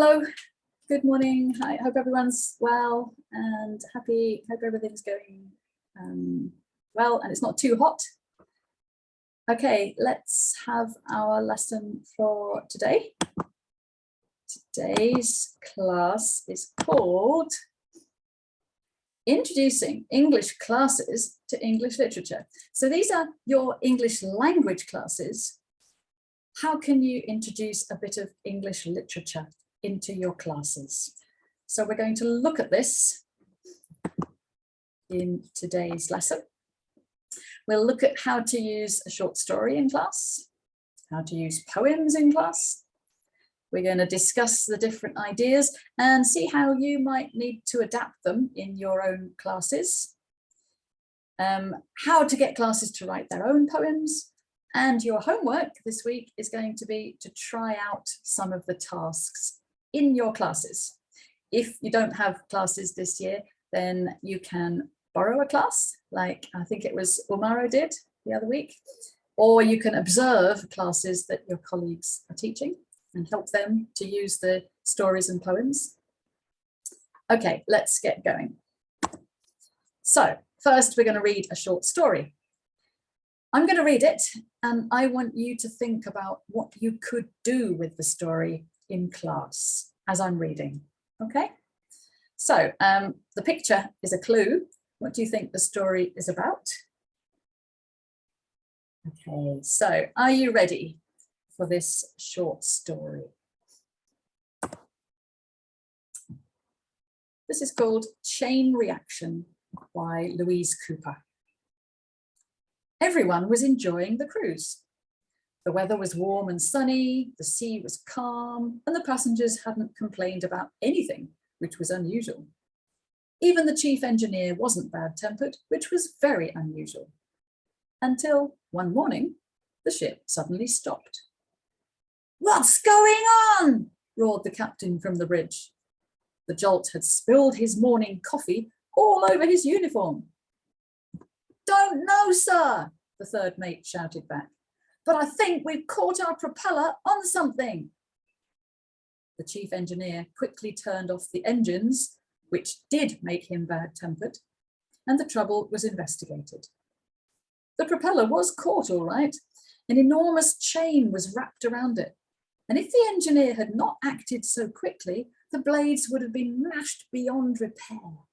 Hello, good morning. I hope everyone's well and happy. Hope everything's going well and it's not too hot. Okay, let's have our lesson for today. Today's class is called Introducing English Classes to English Literature. So these are your English language classes. How can you introduce a bit of English literature into your classes? So we're going to look at this in today's lesson. We'll look at how to use a short story in class, how to use poems in class. We're going to discuss the different ideas and see how you might need to adapt them in your own classes. How to get classes to write their own poems. And your homework this week is going to be to try out some of the tasks in your classes. If you don't have classes this year, then you can borrow a class, like I think it was Umaro did the other week, or you can observe classes that your colleagues are teaching and help them to use the stories and poems. Okay, let's get going. So first we're going to read a short story. I'm going to read it and I want you to think about what you could do with the story in class as I'm reading, okay? So the picture is a clue. What do you think the story is about? Okay, so are you ready for this short story? This is called Chain Reaction by Louise Cooper. Everyone was enjoying the cruise. The weather was warm and sunny, the sea was calm, and the passengers hadn't complained about anything, which was unusual. Even the chief engineer wasn't bad-tempered, which was very unusual. Until one morning, the ship suddenly stopped. "What's going on?" roared the captain from the bridge. The jolt had spilled his morning coffee all over his uniform. "Don't know, sir," the third mate shouted back, "but I think we've caught our propeller on something." The chief engineer quickly turned off the engines, which did make him bad-tempered, and the trouble was investigated. The propeller was caught all right. An enormous chain was wrapped around it, and if the engineer had not acted so quickly, the blades would have been mashed beyond repair.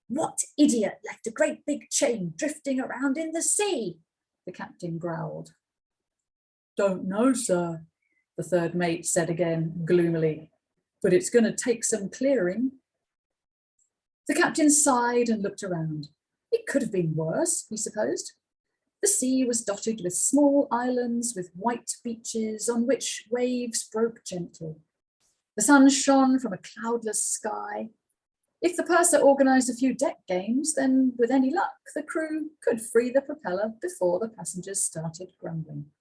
"What idiot left a great big chain drifting around in the sea?" the captain growled. "Don't know, sir," the third mate said again gloomily, "but it's going to take some clearing." The captain sighed and looked around. It could have been worse, he supposed. The sea was dotted with small islands with white beaches on which waves broke gently. The sun shone from a cloudless sky. If the purser organised a few deck games, then with any luck, the crew could free the propeller before the passengers started grumbling.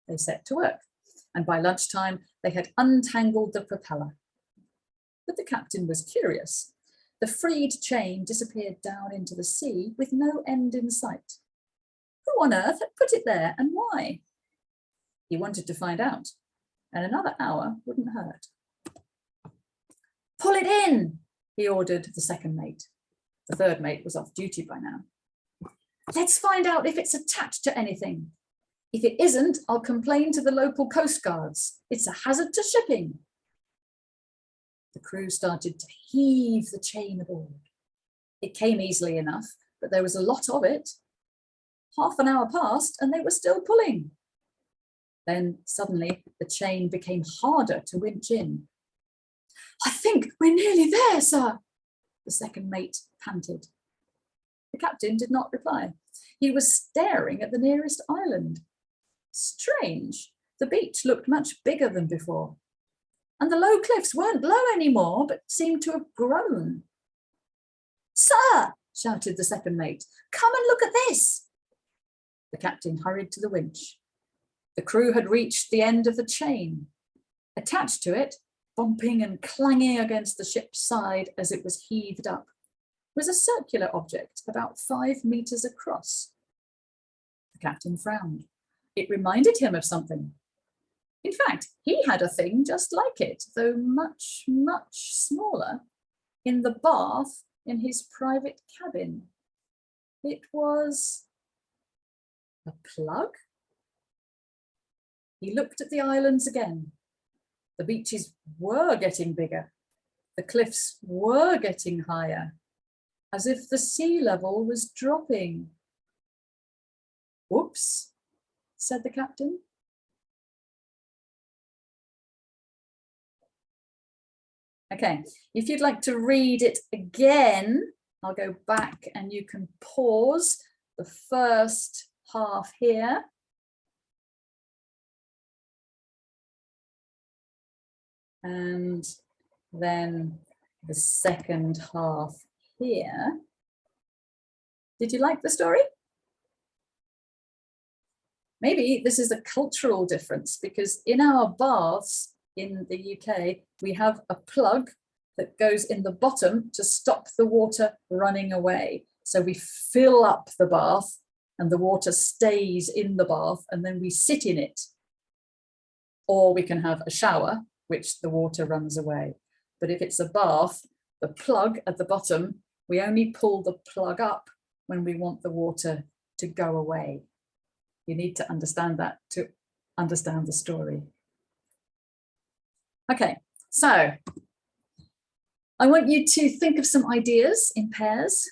They set to work, and by lunchtime, they had untangled the propeller. But the captain was curious. The freed chain disappeared down into the sea with no end in sight. Who on earth had put it there and why? He wanted to find out, and another hour wouldn't hurt. "Pull it in," he ordered the second mate. The third mate was off duty by now. "Let's find out if it's attached to anything. If it isn't, I'll complain to the local coast guards. It's a hazard to shipping." The crew started to heave the chain aboard. It came easily enough, but there was a lot of it. Half an hour passed and they were still pulling. Then suddenly the chain became harder to winch in. "I think we're nearly there, sir," the second mate panted. The captain did not reply. He was staring at the nearest island. Strange, the beach looked much bigger than before. And the low cliffs weren't low anymore, but seemed to have grown. "Sir," shouted the second mate, "come and look at this." The captain hurried to the winch. The crew had reached the end of the chain. Attached to it, bumping and clanging against the ship's side as it was heaved up, was a circular object about 5 meters across. The captain frowned. It reminded him of something. In fact, he had a thing just like it, though much, much smaller, in the bath in his private cabin. It was a plug. He looked at the islands again. The beaches were getting bigger. The cliffs were getting higher, as if the sea level was dropping. "Whoops," said the captain. Okay, if you'd like to read it again, I'll go back and you can pause the first half here. And then the second half here. Did you like the story? Maybe this is a cultural difference, because in our baths in the UK, we have a plug that goes in the bottom to stop the water running away. So we fill up the bath and the water stays in the bath, and then we sit in it. Or we can have a shower, which the water runs away. But if it's a bath, the plug at the bottom, we only pull the plug up when we want the water to go away. You need to understand that to understand the story. Okay, so I want you to think of some ideas in pairs.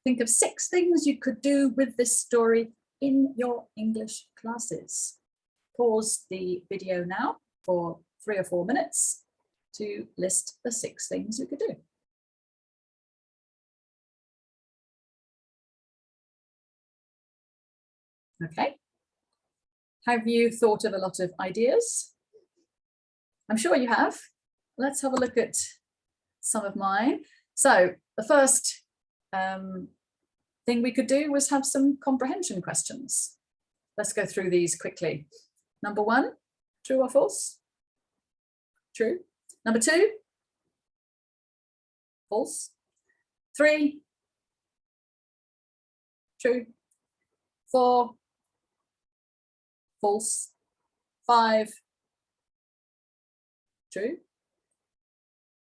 Think of 6 things you could do with this story in your English classes. Pause the video now for 3 or 4 minutes to list the 6 things you could do. Okay. Have you thought of a lot of ideas? I'm sure you have. Let's have a look at some of mine. So the first thing we could do was have some comprehension questions. Let's go through these quickly. Number 1, true or false? True. Number 2, false. 3, true. 4, false. 5, true.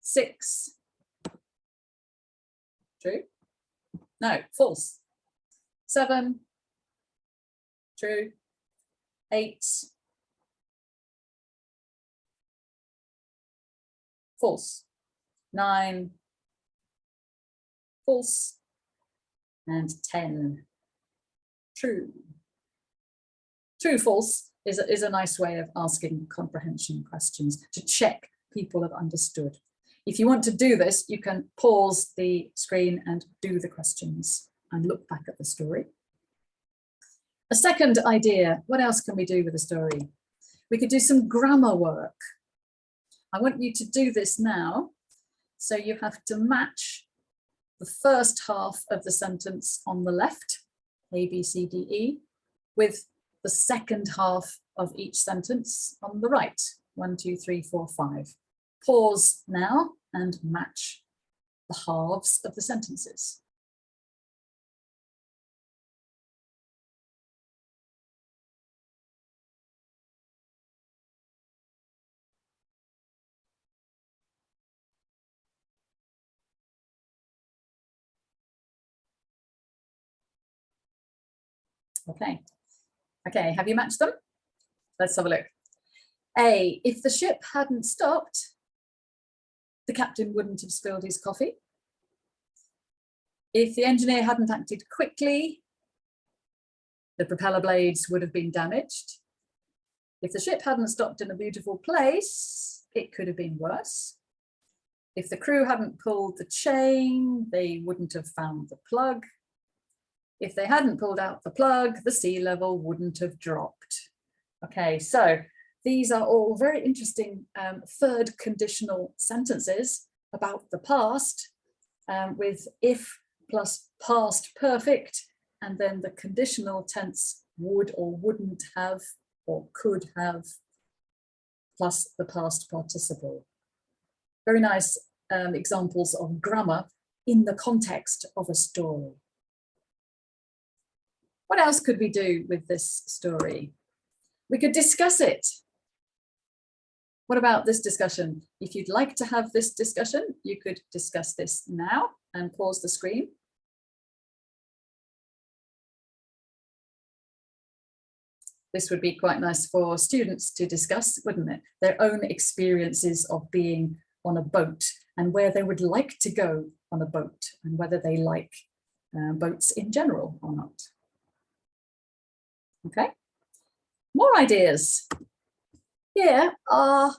6, true. No, false. 7, true. 8, false. 9, false. And 10, true. True, false is a nice way of asking comprehension questions to check people have understood. If you want to do this, you can pause the screen and do the questions and look back at the story. A second idea, what else can we do with the story? We could do some grammar work. I want you to do this now. So you have to match the first half of the sentence on the left, A, B, C, D, E, with the second half of each sentence on the right, 1, 2, 3, 4, 5. Pause now and match the halves of the sentences. Okay, have you matched them? Let's have a look. A, if the ship hadn't stopped, the captain wouldn't have spilled his coffee. If the engineer hadn't acted quickly, the propeller blades would have been damaged. If the ship hadn't stopped in a beautiful place, it could have been worse. If the crew hadn't pulled the chain, they wouldn't have found the plug. If they hadn't pulled out the plug, the sea level wouldn't have dropped. Okay, so these are all very interesting third conditional sentences about the past with if plus past perfect, and then the conditional tense would or wouldn't have or could have plus the past participle. Very nice examples of grammar in the context of a story. What else could we do with this story? We could discuss it. What about this discussion? If you'd like to have this discussion, you could discuss this now and pause the screen. This would be quite nice for students to discuss, wouldn't it? Their own experiences of being on a boat and where they would like to go on a boat and whether they like boats in general or not. Okay, more ideas. Here are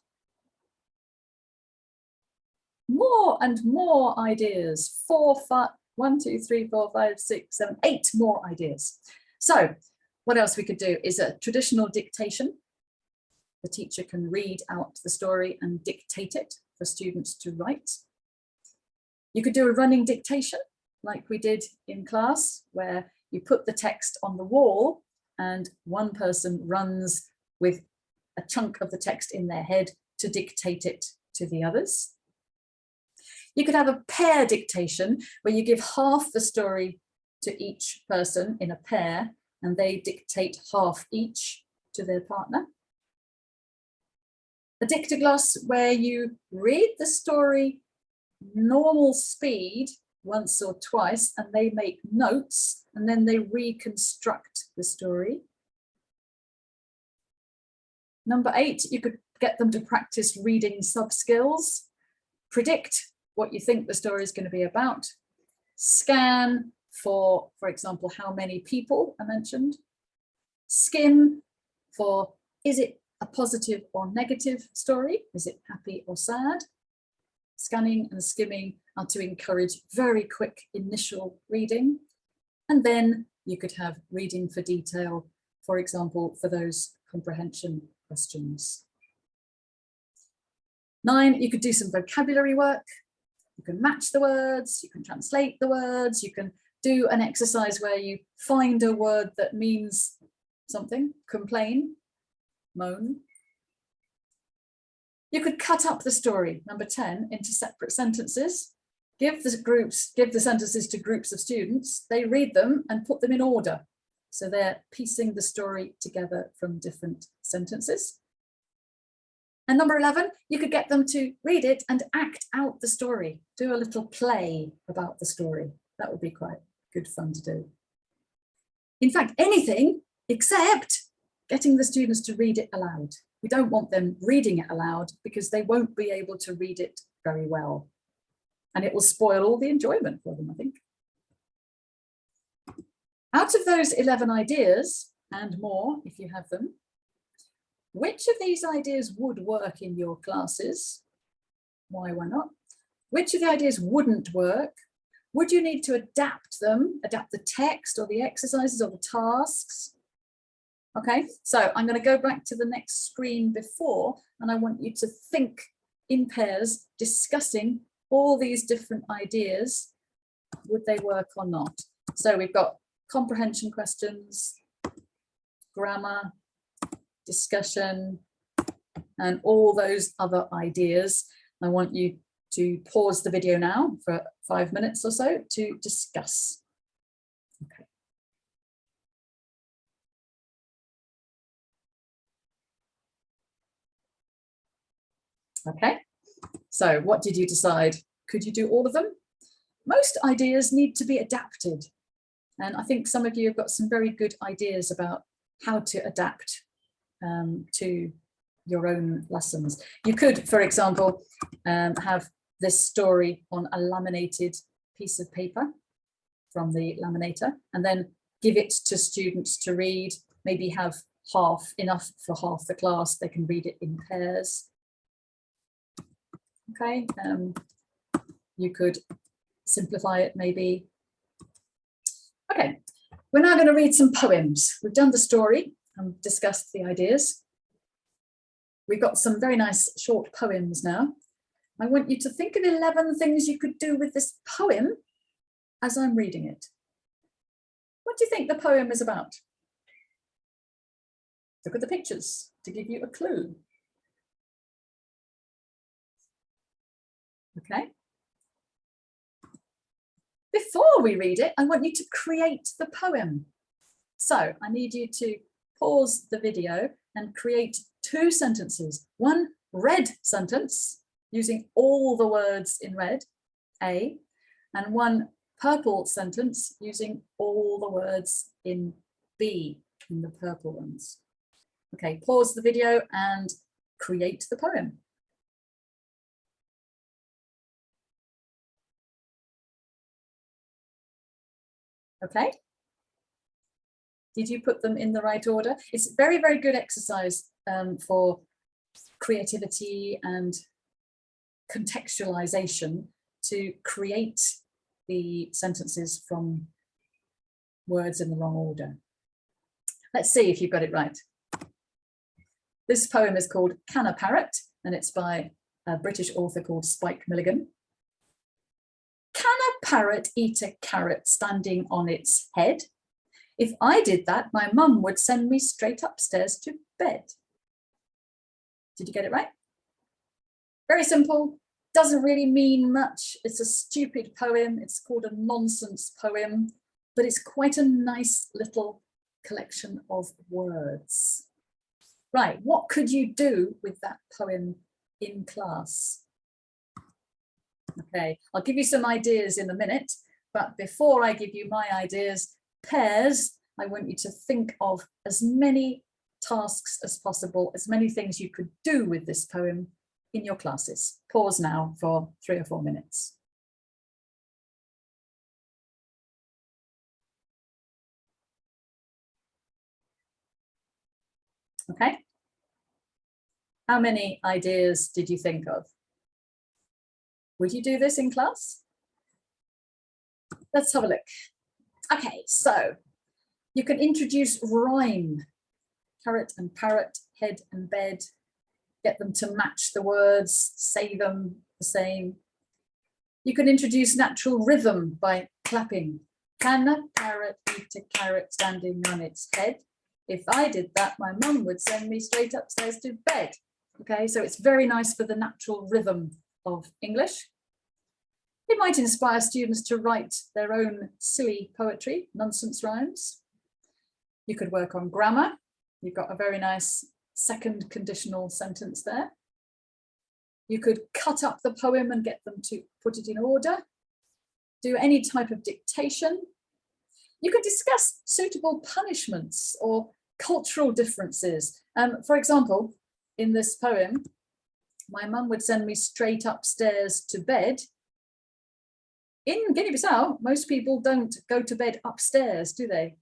more and more ideas. 1, 2, 3, 4, 5, 6, 7, 8 more ideas. So what else we could do is a traditional dictation. The teacher can read out the story and dictate it for students to write. You could do a running dictation like we did in class, where you put the text on the wall and one person runs with a chunk of the text in their head to dictate it to the others. You could have a pair dictation where you give half the story to each person in a pair and they dictate half each to their partner. A dictogloss where you read the story normal speed once or twice and they make notes and then they reconstruct the story. Number 8, you could get them to practice reading sub-skills, predict what you think the story is going to be about, scan for example, how many people are mentioned, skim for, is it a positive or negative story? Is it happy or sad? Scanning and skimming are to encourage very quick initial reading. And then you could have reading for detail, for example, for those comprehension questions. 9, you could do some vocabulary work. You can match the words, you can translate the words, you can do an exercise where you find a word that means something, complain, moan. You could cut up the story, number 10, into separate sentences. Give the sentences to groups of students. They read them and put them in order. So they're piecing the story together from different sentences. And number 11, you could get them to read it and act out the story. Do a little play about the story. That would be quite good fun to do. In fact, anything except getting the students to read it aloud. We don't want them reading it aloud because they won't be able to read it very well. And it will spoil all the enjoyment for them, I think. Out of those 11 ideas, and more if you have them, which of these ideas would work in your classes? Why not? Which of the ideas wouldn't work? Would you need to adapt them, adapt the text or the exercises or the tasks? Okay, so I'm going to go back to the next screen before, and I want you to think in pairs, discussing all these different ideas. Would they work or not? So we've got comprehension questions, grammar, discussion, and all those other ideas. I want you to pause the video now for 5 minutes or so to discuss. Okay. Okay, so what did you decide? Could you do all of them? Most ideas need to be adapted. And I think some of you have got some very good ideas about how to adapt to your own lessons. You could, for example, have this story on a laminated piece of paper from the laminator, and then give it to students to read, maybe have enough for half the class. They can read it in pairs. Okay, you could simplify it maybe. Okay, we're now going to read some poems. We've done the story and discussed the ideas. We've got some very nice short poems now. I want you to think of 11 things you could do with this poem as I'm reading it. What do you think the poem is about? Look at the pictures to give you a clue. Okay. Before we read it, I want you to create the poem. So I need you to pause the video and create 2 sentences, one red sentence using all the words in red, A, and one purple sentence using all the words in B, in the purple ones. Okay, pause the video and create the poem. Okay. Did you put them in the right order? It's very, very good exercise for creativity and contextualization to create the sentences from words in the wrong order. Let's see if you've got it right. This poem is called Can a Parrot, and it's by a British author called Spike Milligan. Can a parrot eat a carrot standing on its head? If I did that, my mum would send me straight upstairs to bed. Did you get it right? Very simple, doesn't really mean much. It's a stupid poem. It's called a nonsense poem, but it's quite a nice little collection of words. Right, what could you do with that poem in class? Okay, I'll give you some ideas in a minute, but before I give you my ideas, pairs, I want you to think of as many tasks as possible, as many things you could do with this poem in your classes. Pause now for 3 or 4 minutes. Okay. How many ideas did you think of? Would you do this in class? Let's have a look. Okay, so you can introduce rhyme. Carrot and parrot, head and bed. Get them to match the words, say them the same. You can introduce natural rhythm by clapping. Can a parrot eat a carrot standing on its head? If I did that, my mum would send me straight upstairs to bed. Okay, so it's very nice for the natural rhythm of English. It might inspire students to write their own silly poetry, nonsense rhymes. You could work on grammar. You've got a very nice second conditional sentence there. You could cut up the poem and get them to put it in order. Do any type of dictation. You could discuss suitable punishments or cultural differences. For example, in this poem, my mum would send me straight upstairs to bed. In Guinea-Bissau, most people don't go to bed upstairs, do they?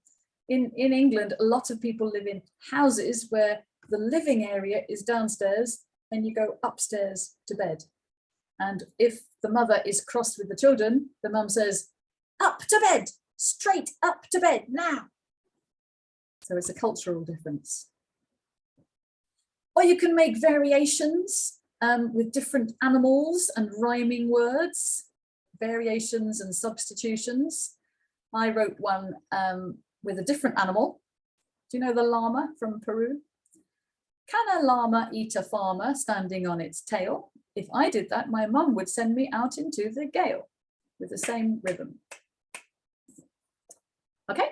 In England, a lot of people live in houses where the living area is downstairs and you go upstairs to bed. And if the mother is cross with the children, the mum says, up to bed, straight up to bed now. So it's a cultural difference. Or you can make variations with different animals and rhyming words, variations and substitutions. I wrote one with a different animal. Do you know the llama from Peru? Can a llama eat a farmer standing on its tail? If I did that, my mum would send me out into the gale with the same rhythm. Okay.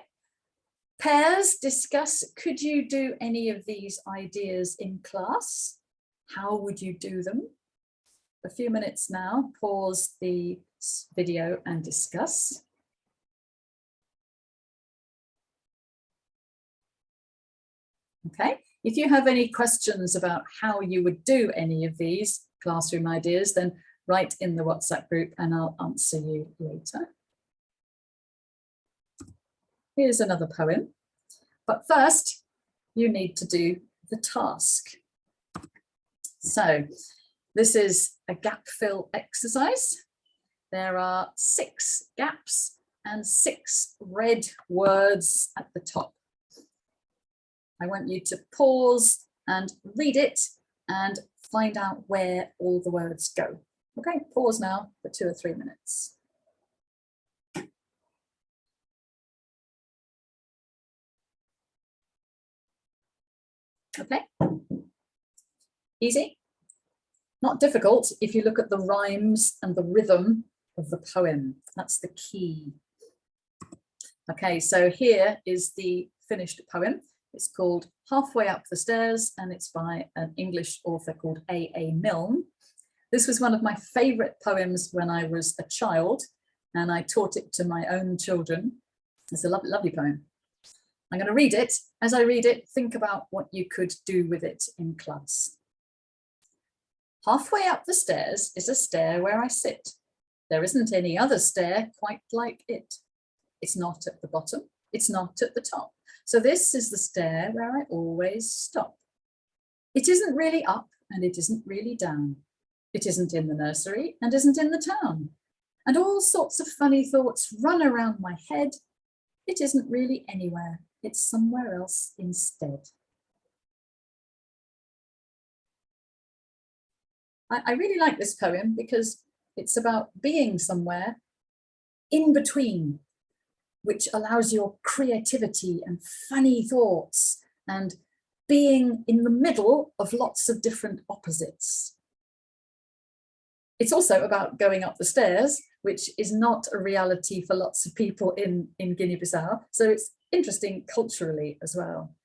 Pairs, discuss, could you do any of these ideas in class? How would you do them? A few minutes now, pause the video and discuss. Okay, if you have any questions about how you would do any of these classroom ideas, then write in the WhatsApp group and I'll answer you later. Here's another poem, but first you need to do the task. So this is a gap fill exercise. There are 6 gaps and 6 red words at the top. I want you to pause and read it and find out where all the words go. Okay, pause now for 2 or 3 minutes. Okay, easy, not difficult if you look at the rhymes and the rhythm of the poem. That's the key. Okay, so here is the finished poem. It's called Halfway Up the Stairs, and it's by an English author called A. Milne. This was one of my favourite poems when I was a child, and I taught it to my own children. It's a lovely, lovely poem. I'm going to read it. As I read it, think about what you could do with it in class. Halfway up the stairs is a stair where I sit. There isn't any other stair quite like it. It's not at the bottom, it's not at the top. So this is the stair where I always stop. It isn't really up and it isn't really down. It isn't in the nursery and isn't in the town. And all sorts of funny thoughts run around my head. It isn't really anywhere. It's somewhere else instead. I really like this poem because it's about being somewhere in between, which allows your creativity and funny thoughts and being in the middle of lots of different opposites. It's also about going up the stairs, which is not a reality for lots of people in Guinea-Bissau. So it's interesting culturally as well.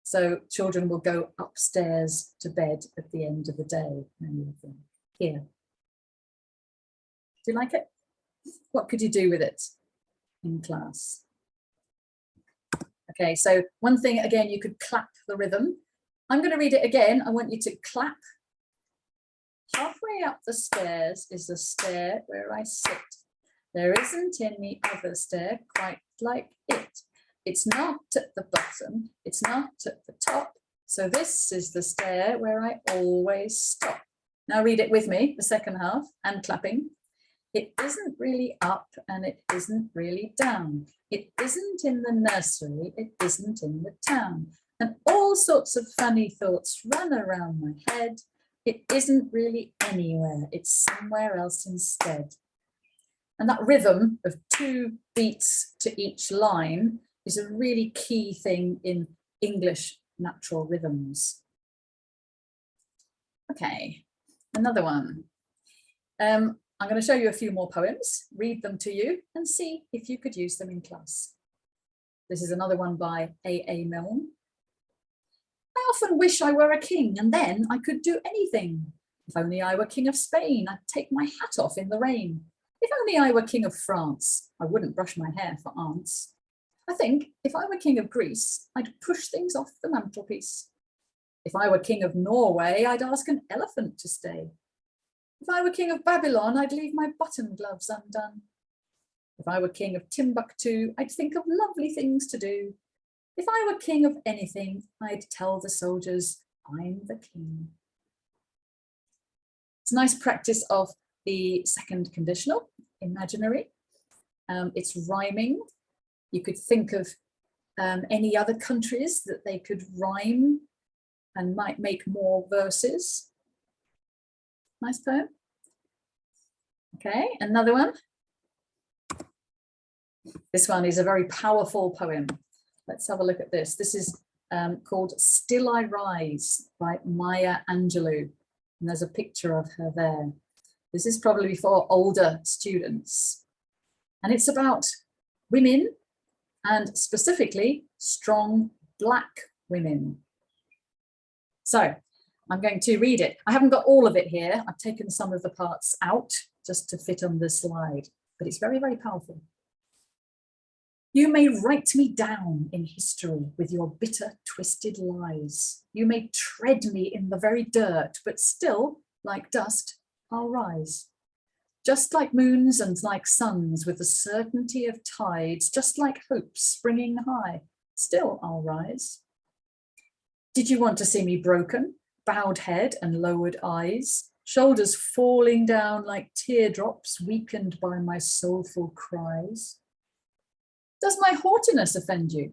So children will go upstairs to bed at the end of the day, many of them here. Do you like it? What could you do with it in class? Okay, so one thing, again, you could clap the rhythm. I'm going to read it again. I want you to clap. Halfway up the stairs is a stair where I sit. There isn't any other stair quite like it. It's not at the bottom, it's not at the top. So this is the stair where I always stop. Now read it with me, the second half, and clapping. It isn't really up and it isn't really down. It isn't in the nursery, it isn't in the town. And all sorts of funny thoughts run around my head. It isn't really anywhere, it's somewhere else instead. And that rhythm of 2 beats to each line is a really key thing in English natural rhythms. Okay, another one. I'm going to show you a few more poems, read them to you and see if you could use them in class. This is another one by A. Milne. I often wish I were a king and then I could do anything. If only I were king of Spain, I'd take my hat off in the rain. If only I were king of France, I wouldn't brush my hair for aunts. I think if I were king of Greece, I'd push things off the mantelpiece. If I were king of Norway, I'd ask an elephant to stay. If I were king of Babylon, I'd leave my button gloves undone. If I were king of Timbuktu, I'd think of lovely things to do. If I were king of anything, I'd tell the soldiers, I'm the king. It's a nice practice of the second conditional, imaginary. It's rhyming. You could think of any other countries that they could rhyme and might make more verses. Nice poem. Okay, another one. This one is a very powerful poem. Let's have a look at this. This is called Still I Rise by Maya Angelou. And there's a picture of her there. This is probably for older students. And it's about women and specifically strong Black women. So I'm going to read it. I haven't got all of it here. I've taken some of the parts out just to fit on the slide, but it's very, very powerful. You may write me down in history with your bitter, twisted lies. You may tread me in the very dirt, but still, like dust, I'll rise. Just like moons and like suns with the certainty of tides, just like hope springing high, still I'll rise. Did you want to see me broken, bowed head and lowered eyes, shoulders falling down like teardrops weakened by my soulful cries? Does my haughtiness offend you?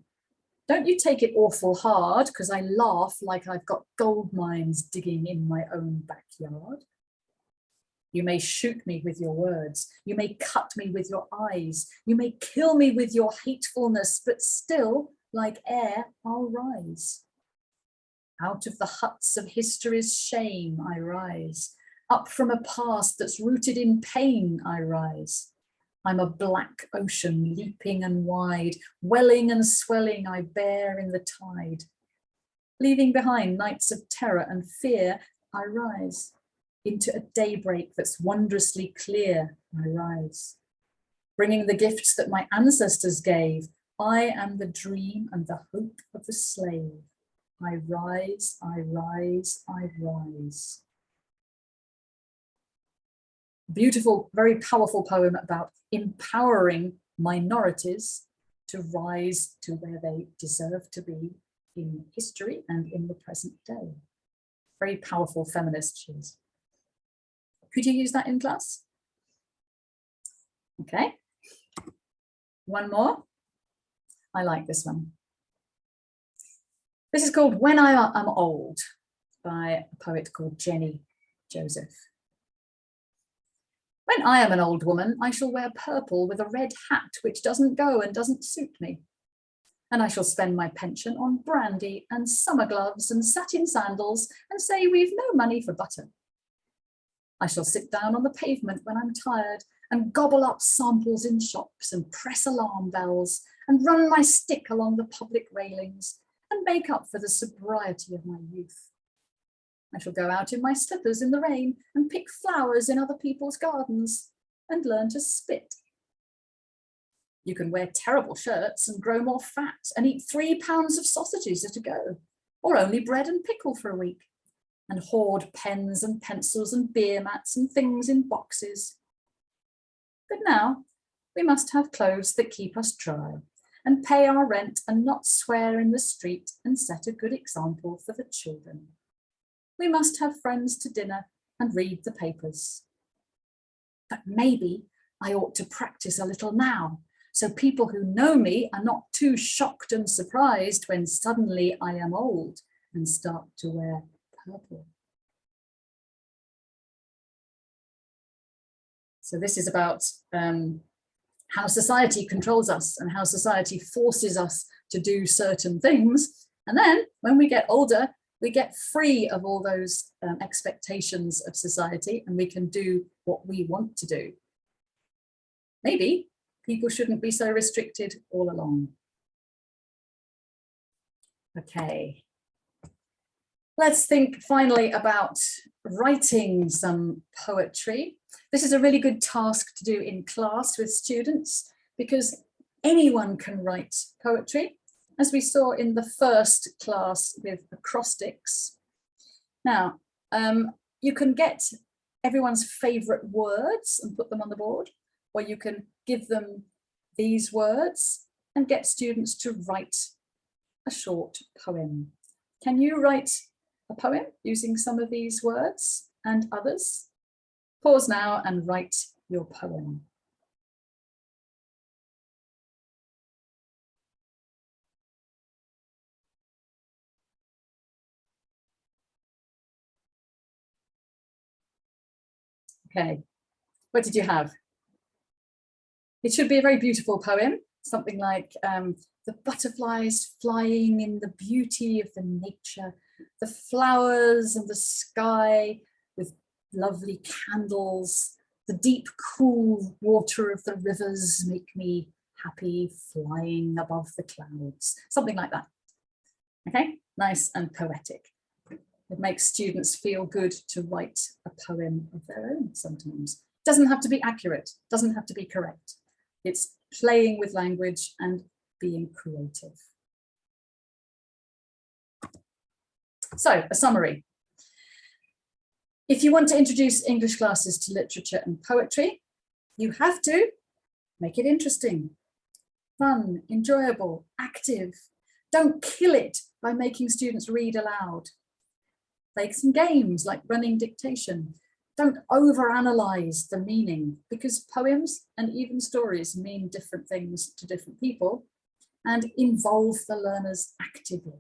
Don't you take it awful hard because I laugh like I've got gold mines digging in my own backyard? You may shoot me with your words. You may cut me with your eyes. You may kill me with your hatefulness, but still, like air, I'll rise. Out of the huts of history's shame, I rise. Up from a past that's rooted in pain, I rise. I'm a black ocean, leaping and wide, welling and swelling, I bear in the tide. Leaving behind nights of terror and fear, I rise. Into a daybreak that's wondrously clear, I rise. Bringing the gifts that my ancestors gave, I am the dream and the hope of the slave. I rise, I rise, I rise. Beautiful, very powerful poem about empowering minorities to rise to where they deserve to be in history and in the present day. Very powerful feminist she is. Could you use that in class? Okay. One more. I like this one. This is called When I Am Old by a poet called Jenny Joseph. When I am an old woman, I shall wear purple with a red hat which doesn't go and doesn't suit me. And I shall spend my pension on brandy and summer gloves and satin sandals and say we've no money for butter. I shall sit down on the pavement when I'm tired and gobble up samples in shops and press alarm bells and run my stick along the public railings and make up for the sobriety of my youth. I shall go out in my slippers in the rain and pick flowers in other people's gardens and learn to spit. You can wear terrible shirts and grow more fat and eat 3 pounds of sausages at a go, or only bread and pickle for a week, and hoard pens and pencils and beer mats and things in boxes. But now we must have clothes that keep us dry and pay our rent and not swear in the street and set a good example for the children. We must have friends to dinner and read the papers. But maybe I ought to practice a little now, so people who know me are not too shocked and surprised when suddenly I am old and start to wear purple. So this is about how society controls us and how society forces us to do certain things. And then when we get older, we get free of all those expectations of society and we can do what we want to do. Maybe people shouldn't be so restricted all along. Okay. Let's think finally about writing some poetry. This is a really good task to do in class with students because anyone can write poetry, as we saw in the first class with acrostics. Now, you can get everyone's favorite words and put them on the board, or you can give them these words and get students to write a short poem. Can you write a poem using some of these words and others? Pause now and write your poem. Okay, what did you have? It should be a very beautiful poem, something like the butterflies flying in the beauty of the nature, the flowers and the sky with lovely candles, the deep cool water of the rivers make me happy flying above the clouds, something like that. Okay, nice and poetic. It makes students feel good to write a poem of their own sometimes. Doesn't have to be accurate, doesn't have to be correct. It's playing with language and being creative. So, a summary. If you want to introduce English classes to literature and poetry, you have to make it interesting, fun, enjoyable, active. Don't kill it by making students read aloud. Play some games like running dictation. Don't overanalyze the meaning because poems and even stories mean different things to different people, and involve the learners actively.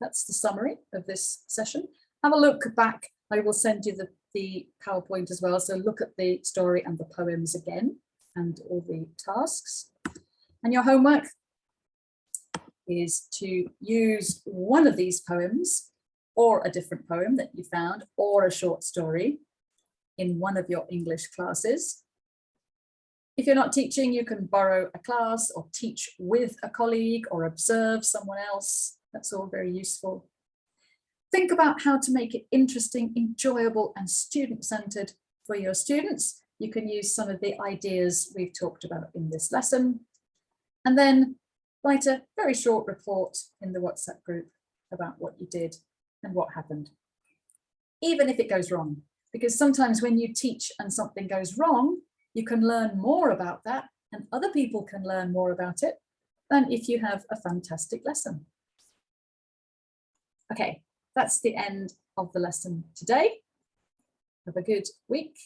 That's the summary of this session. Have a look back. I will send you the PowerPoint as well. So look at the story and the poems again and all the tasks. And your homework is to use one of these poems or a different poem that you found or a short story in one of your English classes. If you're not teaching, you can borrow a class or teach with a colleague or observe someone else That's all very useful. Think about how to make it interesting, enjoyable, and student-centered for your students. You can use some of the ideas we've talked about in this lesson. And then write a very short report in the WhatsApp group about what you did and what happened, even if it goes wrong. Because sometimes when you teach and something goes wrong, you can learn more about that and other people can learn more about it than if you have a fantastic lesson. Okay, that's the end of the lesson today. Have a good week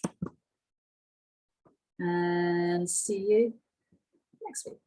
and see you next week.